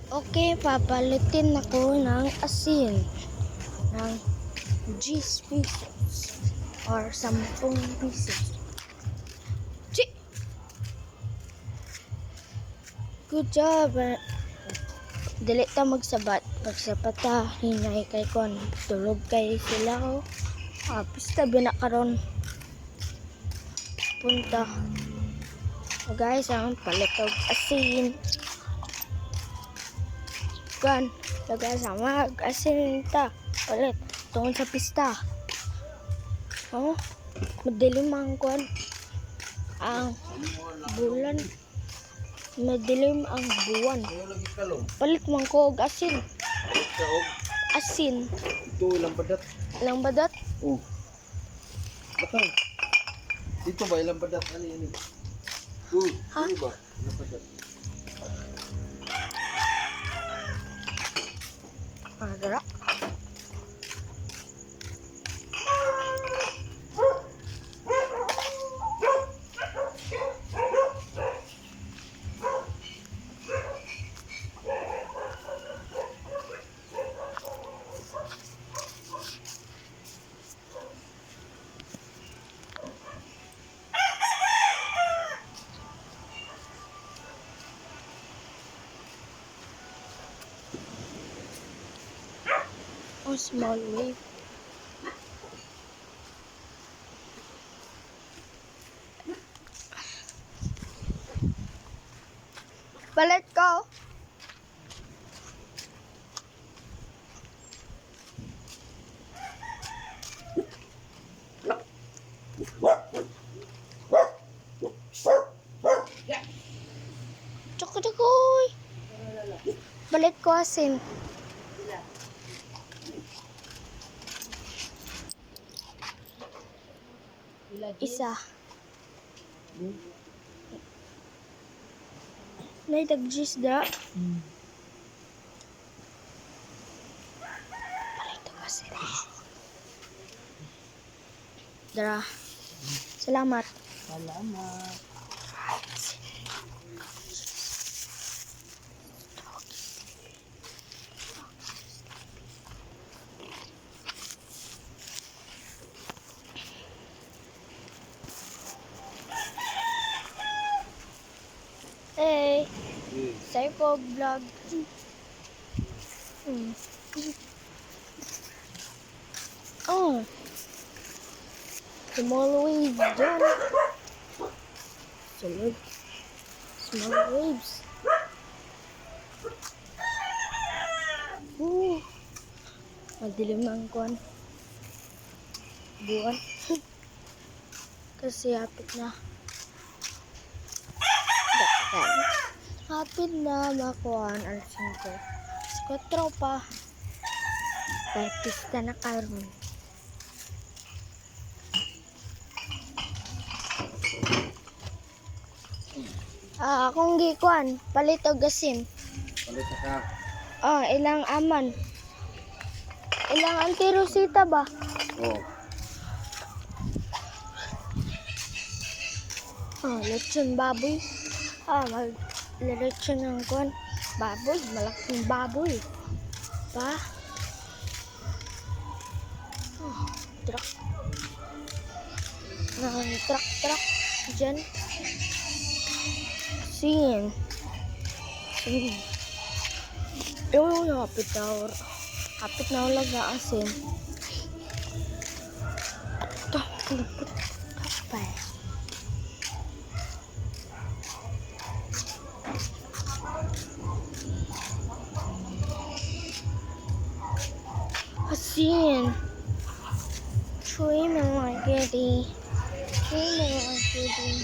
Okay, papalitin ako ng asin ng 10 pesos or 10 pesos. Good job. Dili ta magsabat. Pagsabat ta, hinay kay kon. Tulog kay sila. Pista binakaron. Punta. Guys, ang palit og asin. Kan, lagay sa mag-asin ta. Palit. Tungkol sa pista. Madilim ang kon. Ang bulan. Madilim ang buwan. Palit man ko og asin. Asin. Ito ilang badat. Ilang badat? Oh. Bakang. Dito ba ilang badat? Ano yan? Ha? Ano ba? Ilang badat? Dara. Small wave. Palit ko. Tsaka-tsakoy. Palit ko asin. Isa. Nay tagjis da. Palito kasi. Dara. Salamat. Salamat. Hey, say po vlog. Oh, small waves dyan. Small waves. Madilim ang kuwan. Buwan. Kasi hapit na. Hapit na makuhaan ang 5. 4 pa. Kaya pista na karon. Akong gikuan, palit og asin. Palit ka. Ilang aman. Ilang antirosita ba? Oh. Lechon baboy. Lechon ng kuan. Baboy, malaking baboy. Pa? Truck. Truck. Diyan. Sin. Hapit na ulag na asin. Ito, pulipot. Kapay. Asin. Chuy mo mga kitty. Ito dyan.